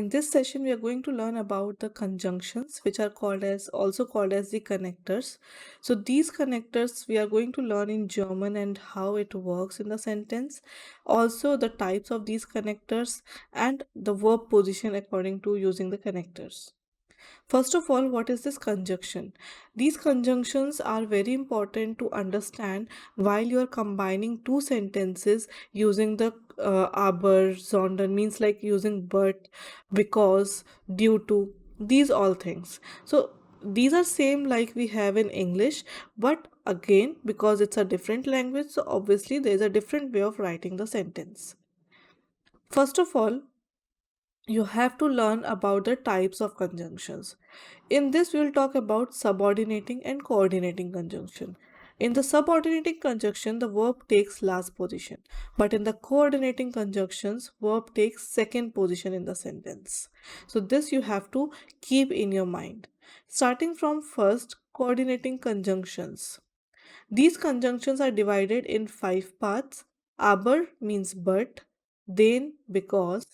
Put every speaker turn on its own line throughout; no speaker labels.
in this session we are going to learn about the conjunctions, which are also called as the connectors. So these connectors we are going to learn in German and how it works in the sentence, also the types of these connectors and the verb position according to using the connectors. First of all, what is this conjunction? These conjunctions are very important to understand while you are combining two sentences using the aber, sondern, means like using but, because, due to, these all things. So these are same like we have in English, but again, because it's a different language, so obviously there is a different way of writing the sentence. First of all, you have to learn about the types of conjunctions. In this, we will talk about subordinating and coordinating conjunction. In the subordinating conjunction, the verb takes last position, but in the coordinating conjunctions, verb takes second position in the sentence. So this you have to keep in your mind. Starting from first, coordinating conjunctions. These conjunctions are divided in five parts. Aber means but, den because,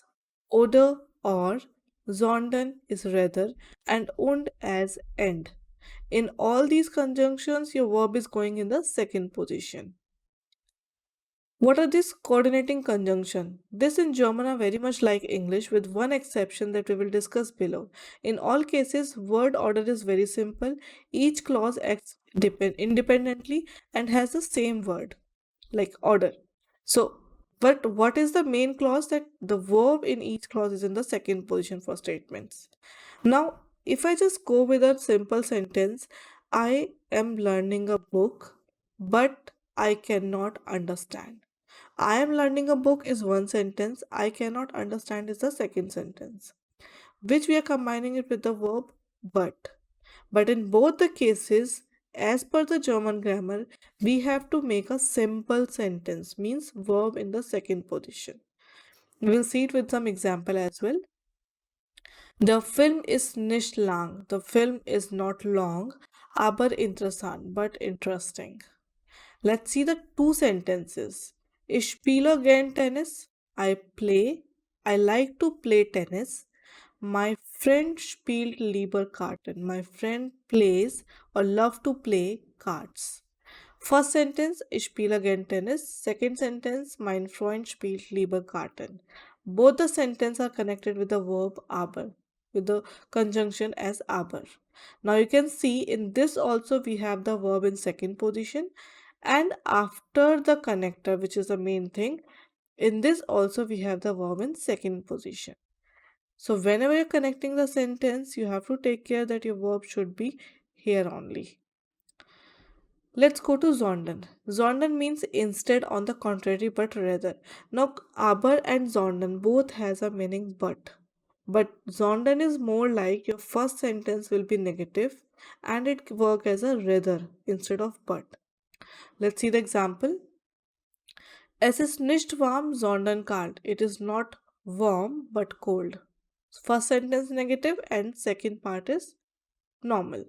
oder or, sondern is rather, and und as end. In all these conjunctions, your verb is going in the second position. What are these coordinating conjunction? This in German are very much like English with one exception that we will discuss below. In all cases, word order is very simple. Each clause acts independently and has the same word like order. So, but what is the main clause? That the verb in each clause is in the second position for statements. Now, if I just go with a simple sentence, I am learning a book, but I cannot understand. I am learning a book is one sentence, I cannot understand is the second sentence, which we are combining it with the verb but. But in both the cases, as per the German grammar, we have to make a simple sentence, means verb in the second position. We will see it with some example as well. The film ist nicht lang. The film is not long, aber interessant, but interesting. Let's see the two sentences. Ich spiele gern Tennis. I play. I like to play tennis. My friend spielt lieber Karten. My friend plays or love to play cards. First sentence, ich spiele gern Tennis. Second sentence, mein Freund spielt lieber Karten. Both the sentences are connected with the verb aber, with the conjunction as aber. Now you can see in this also we have the verb in second position, and after the connector, which is the main thing, in this also we have the verb in second position. So whenever you're connecting the sentence, you have to take care that your verb should be here only. Let's go to sondern. Sondern means instead, on the contrary, but rather. Now, aber and sondern both has a meaning but. But sondern is more like your first sentence will be negative and it work as a rather instead of but. Let's see the example. Es ist nicht warm, sondern kalt. It is not warm but cold. First sentence negative and second part is normal.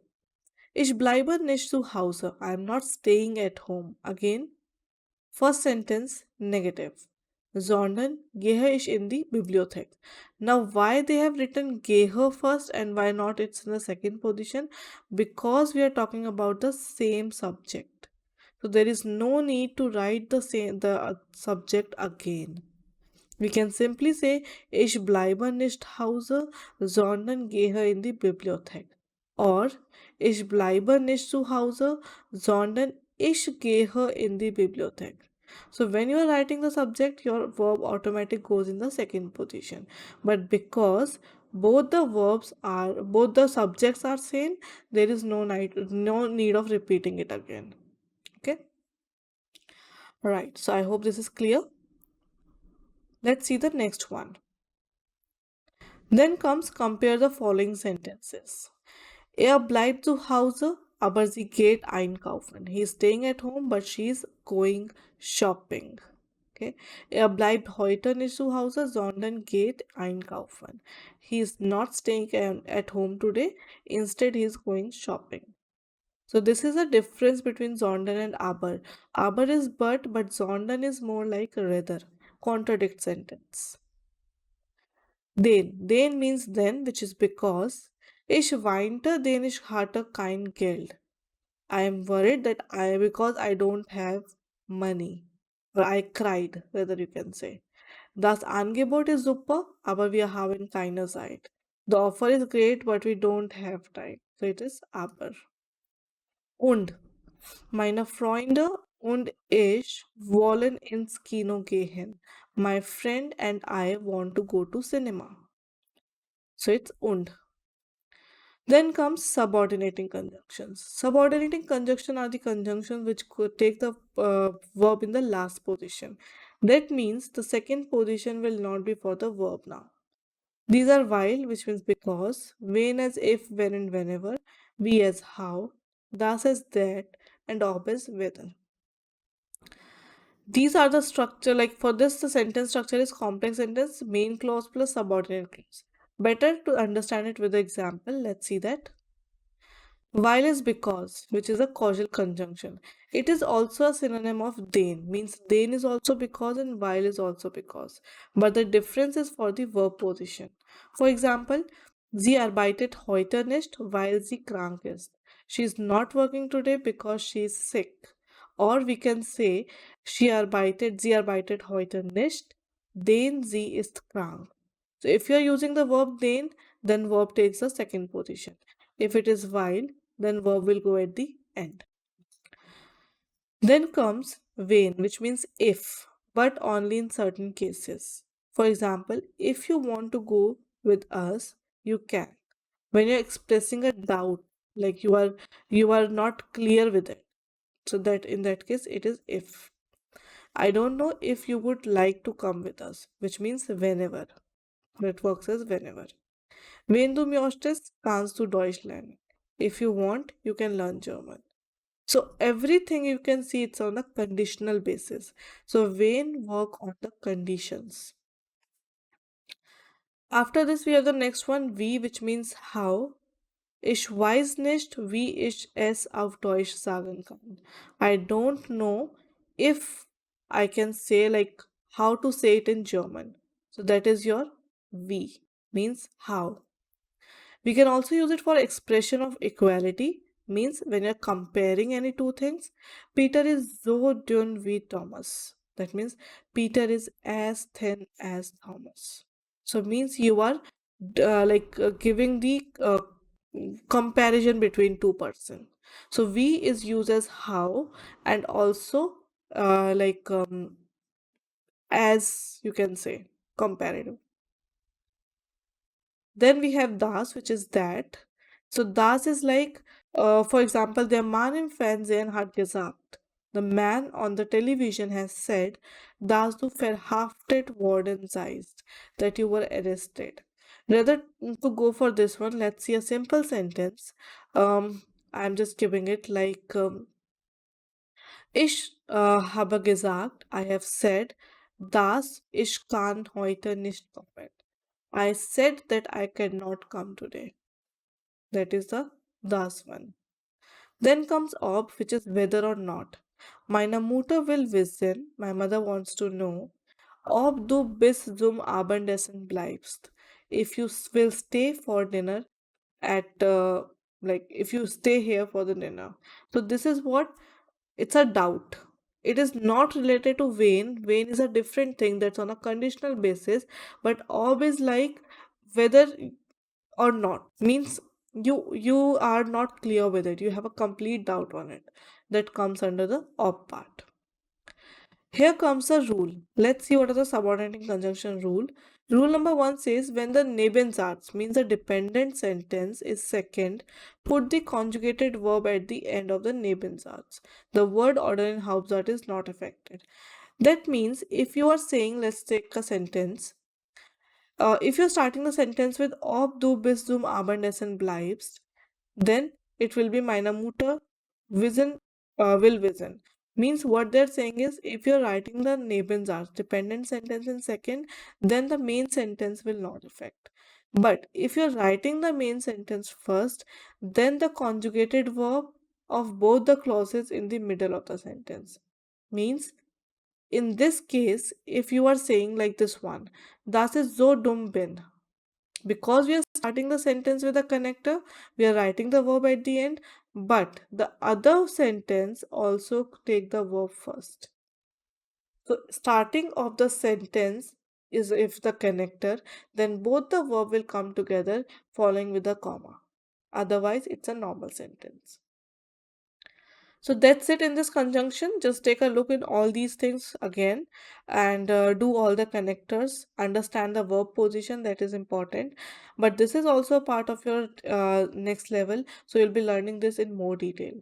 Ich bleibe nicht zu Hause. I am not staying at home. Again, first sentence negative. Sondern gehe ich in die Bibliothek. Now, why they have written gehe first and why not it's in the second position? Because we are talking about the same subject. So there is no need to write the subject again. We can simply say ich bleibe nicht Hause, sondern gehe in die Bibliothek. Or ich bleibe nicht zu Hause, sondern ich gehe in die Bibliothek. So when you are writing the subject, your verb automatic goes in the second position. But because both the subjects are same, there is no need of repeating it again. Okay. Right. So I hope this is clear. Let's see the next one. Then comes compare the following sentences. Er bleibt zu Hause, aber sie geht einkaufen. He is staying at home, but she is going shopping. Okay. Er bleibt heute nicht zu Hause, sondern geht einkaufen. He is not staying at home today. Instead, he is going shopping. So this is a difference between sondern and aber. Aber is but sondern is more like rather. Contradict sentence. Den means then, which is because. Ich weinte, den ich hatte kein Geld. I am worried that because I don't have money. Or I cried, whether you can say. Das Angebot ist super, aber wir haben keine Zeit. The offer is great, but we don't have time. So it is aber. Und meine Freunde und ich wollen ins Kino gehen. My friend and I want to go to cinema. So it's und. Then comes subordinating conjunctions. Subordinating conjunction are the conjunctions which could take the verb in the last position. That means the second position will not be for the verb now. These are while, which means because, when as if, when and whenever, we as how, das as that, and ob as whether. These are the structure, like for this, the sentence structure is complex sentence, main clause plus subordinate clause. Better to understand it with the example. Let's see that. While is because, which is a causal conjunction. It is also a synonym of den, means den is also because and while is also because. But the difference is for the verb position. For example, sie arbeitet heute nicht, weil sie krank ist. She is not working today because she is sick. Or we can say, sie arbeitet heute nicht, denn sie ist krank. So if you are using the verb then verb takes the second position. If it is while, then verb will go at the end. Then comes when, which means if, but only in certain cases. For example, if you want to go with us, you can. When you're expressing a doubt, like you are not clear with it. So that in that case it is if. I don't know if you would like to come with us, which means whenever. That works as whenever. Wenn du möchtest, kannst du Deutsch lernen. If you want, you can learn German. So everything you can see it's on a conditional basis. So when work on the conditions. After this we have the next one wie, which means how. Ich weiß nicht, wie ich es auf Deutsch sagen kann. I don't know if I can say like how to say it in German. So that is your wie, means how. We can also use it for expression of equality, means when you're comparing any two things. Peter is so dünn wie Thomas. That means Peter is as thin as Thomas. So means you are giving the comparison between two person. So we is used as how and also as you can say comparative. Then we have das, which is that. So das is like, for example, der Mann im Fernsehen hat gesagt. The man on the television has said, dass du verhaftet worden seist, that you were arrested. Rather to go for this one, let's see a simple sentence. I'm just giving it like, ich habe gesagt, I have said, dass ich kann heute nicht kommen. I said that I cannot come today. That is the das one. Then comes ob, which is whether or not. Meine Mutter will wissen, my mother wants to know, ob du bis zum Abendessen bleibst. If you will stay for dinner at, if you stay here for the dinner. So this is what, it's a doubt. It is not related to vain. Vain is a different thing that's on a conditional basis, but ob is like whether or not, means you are not clear with it, you have a complete doubt on it. That comes under the ob part. Here comes a rule. Let's see what are the subordinating conjunction rule. Rule number one says when the Nebensatz means the dependent sentence is second, put the conjugated verb at the end of the Nebensatz. The word order in Hauptsatz is not affected. That means if you are saying, let's take a sentence. If you're starting the sentence with ob du bist zum Abendessen bleibst, then it will be meine Mutter wissen, will wissen. Means what they're saying is if you're writing the Nebensatz dependent sentence in second, then the main sentence will not affect. But if you're writing the main sentence first, then the conjugated verb of both the clauses in the middle of the sentence. Means in this case, if you are saying like this one, das ist so dumm bin. Because we are starting the sentence with a connector, we are writing the verb at the end, but the other sentence also take the verb first. So starting of the sentence is if the connector, then both the verb will come together following with a comma. Otherwise, it's a normal sentence. So that's it in this conjunction. Just take a look in all these things again and do all the connectors, understand the verb position, that is important. But this is also a part of your next level. So you'll be learning this in more detail.